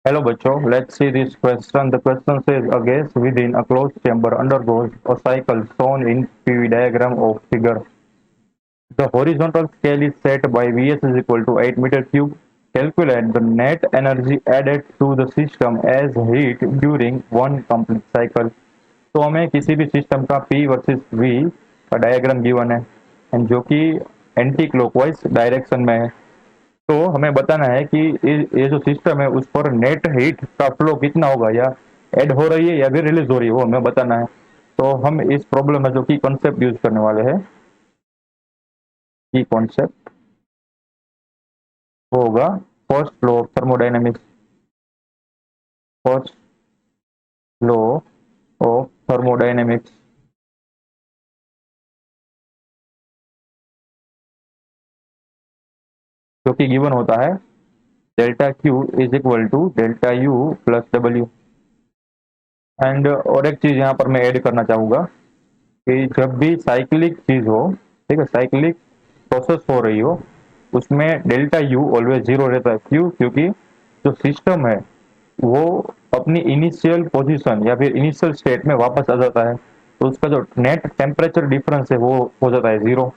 Hello बच्चों, let's see this question. The question says a gas within a closed chamber undergoes a cycle shown in PV diagram of figure. The horizontal scale is set by Vs is equal to 8 meter cube. Calculate the net energy added to the system as heat during one complete cycle. तो हमें किसी भी system का P versus V का diagram given है and जो कि anti clockwise direction में है। तो हमें बताना है कि ये जो सिस्टम है उस पर नेट हीट का फ्लो कितना होगा, या ऐड हो रही है या फिर रिलीज हो रही है, वो हमें बताना है। तो हम इस प्रॉब्लम में जो की कॉन्सेप्ट यूज करने वाले हैं, की कॉन्सेप्ट होगा first law of thermodynamics. First law of thermodynamics जो कि गिवन होता है delta Q is equal to delta U plus W. And और एक चीज यहाँ पर मैं ऐड करना चाहूंगा कि जब भी साइक्लिक चीज हो, ठीक है, साइक्लिक प्रोसेस हो रही हो, उसमें डेल्टा यू ऑलवेज जीरो रहता है। क्यों? क्योंकि जो सिस्टम है वो अपनी इनिशियल पोजीशन या फिर इनिशियल स्टेट में वापस आ जाता है, तो उसका जो नेट टेम्परेचर डिफरेंस है वो हो जाता है जीरो।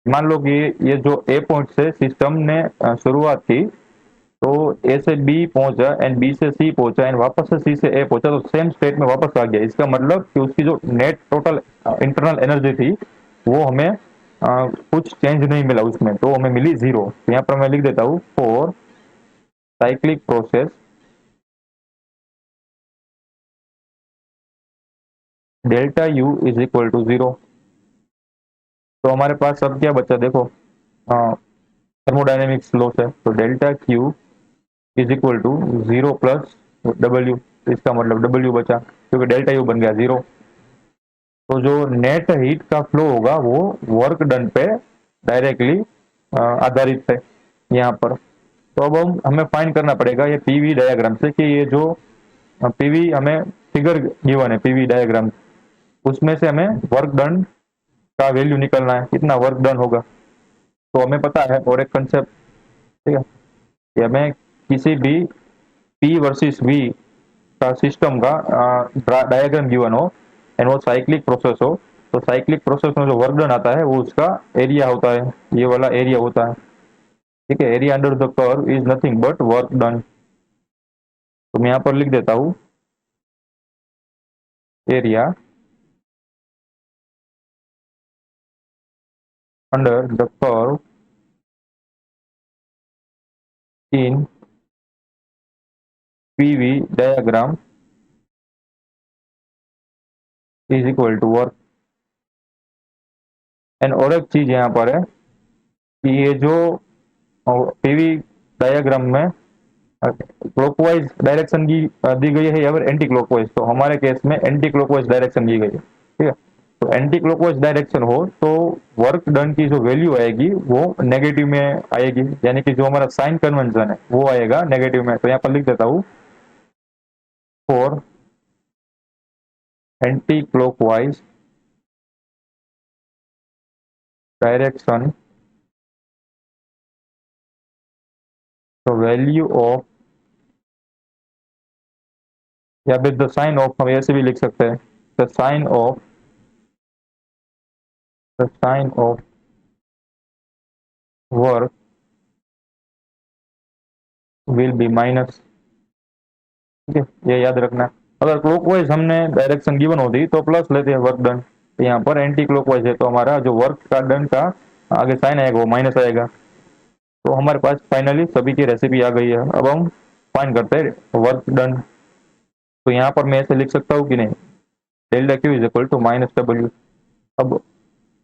मान लो कि ये जो ए पॉइंट से सिस्टम ने शुरुआत की, तो ए से बी पहुंचा एंड बी से सी पहुंचा एंड वापस से सी से ए पहुंचा, तो सेम स्टेट में वापस आ गया। इसका मतलब कि उसकी जो नेट टोटल इंटरनल एनर्जी थी वो हमें कुछ चेंज नहीं मिला उसमें, तो हमें मिली जीरो। तो यहाँ पर मैं लिख देता हूँ for cyclic process delta U is equal to zero. तो हमारे पास अब क्या बचा, देखो, थर्मोडायनेमिक्स लॉ से, तो delta Q is equal to zero plus W. इसका मतलब डब्ल्यू बचा क्योंकि डेल्टा यू बन गया जीरो। तो जो नेट हीट का फ्लो होगा वो वर्क डन पे डायरेक्टली आधारित है यहाँ पर। तो अब हमें फाइंड करना पड़ेगा ये पीवी डायग्राम से कि ये जो पीवी हमें फिगर गिवन है पीवी डायग्राम, उसमें से हमें वर्क डन का वैल्यू निकलना है, कितना वर्क डन होगा। तो हमें पता है और एक कंसेप्ट, ठीक है, कि हमें किसी भी पी वर्सेस वी का सिस्टम का डायग्राम गिवन हो एंड वो साइक्लिक प्रोसेस हो, तो साइक्लिक प्रोसेस में जो वर्क डन आता है वो उसका एरिया होता है, ये वाला एरिया होता है। ठीक है, area under the curve is nothing but work done. तो मैं यहाँ पर लिख देता हूँ area under the curve in PV diagram is equal to work. And और एक चीज यहाँ पर है कि ये जो पीवी डायग्राम में क्लॉकवाइज डायरेक्शन की दी गई है या फिर एंटी क्लॉकवाइज, तो हमारे केस में एंटी क्लॉकवाइज डायरेक्शन दी गई है। ठीक है, तो एंटी क्लॉकवाइज डायरेक्शन हो तो वर्क डन की जो वैल्यू आएगी वो नेगेटिव में आएगी, यानी कि जो हमारा साइन कन्वेंशन है वो आएगा नेगेटिव में। तो यहाँ पर लिख देता हूँ फॉर एंटी क्लॉकवाइज डायरेक्शन तो वैल्यू ऑफ, या फिर द साइन ऑफ, हम ऐसे भी लिख सकते हैं, the sign of, the sign of work will be minus. ठीक है, ये याद रखना। अगर क्लॉकवाइज हमने डायरेक्शन गिवन होती तो प्लस लेते हैं वर्क डन, तो यहाँ पर एंटी क्लॉकवाइज है तो हमारा जो वर्क का डन का आगे साइन आएगा वो माइनस आएगा। तो हमारे पास फाइनली सभी की रेसिपी आ गई है। अब हम फाइन करते हैं वर्क डन। तो यहाँ पर मैं ऐसे लिख सकता हूँ कि नहीं, delta Q is equal to minus W. अब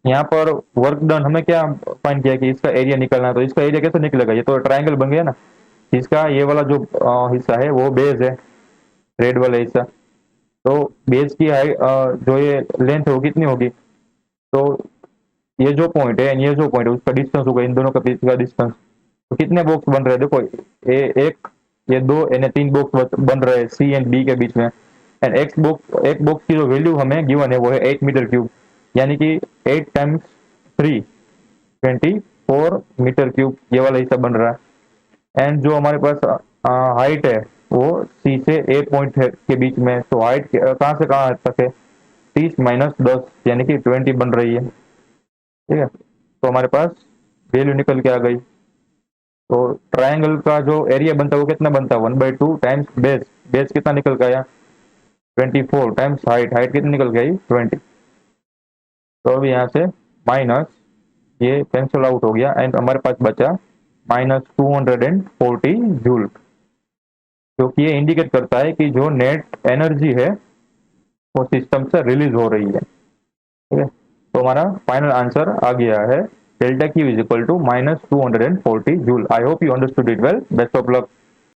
यहाँ पर वर्क डन हमें क्या फाइन किया कि इसका एरिया निकलना है, तो इसका एरिया कैसे निकलेगा, ये तो ट्राइंगल बन गया ना। इसका ये वाला जो हिस्सा है वो बेस है, रेड वाला हिस्सा। तो बेस की हाइट जो ये लेंथ है वो कितनी होगी, तो ये जो पॉइंट है ये जो पॉइंट है उसका डिस्टेंस होगा इन दोनों के बीच का डिस्टेंस। तो कितने बॉक्स बन रहे हैं, देखो, एक, ये दो यानी तीन बॉक्स बन रहे हैं सी एंड बी के बीच में। एंड एक बॉक्स की जो वैल्यू हमें गिवन है वो है 8 मीटर क्यूब, यानी कि 8 टाइम्स 3 24 मीटर क्यूब ये वाला हिस्सा बन रहा है। एंड जो हमारे पास हाइट है वो सी से ए पॉइंट के बीच में, तो हाइट कहाँ से कहाँ तक है, 30 - 10 यानी कि 20 बन रही है। ठीक है, तो हमारे पास वैल्यू निकल के आ गई। तो ट्रायंगल का जो एरिया बनता है वो कितना बनता है, 1/2 टाइम्स बेस। बेस कितना निकल के आया, 24 टाइम्स हाइट। हाइट कितनी निकल के आई, 20। तो अभी यहाँ से माइनस, ये कैंसिल आउट हो गया एंड हमारे पास बचा -240 जूल, जो कि ये इंडिकेट करता है कि जो नेट एनर्जी है वो सिस्टम से रिलीज हो रही है। ठीक है, तो हमारा फाइनल आंसर आ गया है delta Q is equal to -240 joule. I hope you understood it well. Best of luck.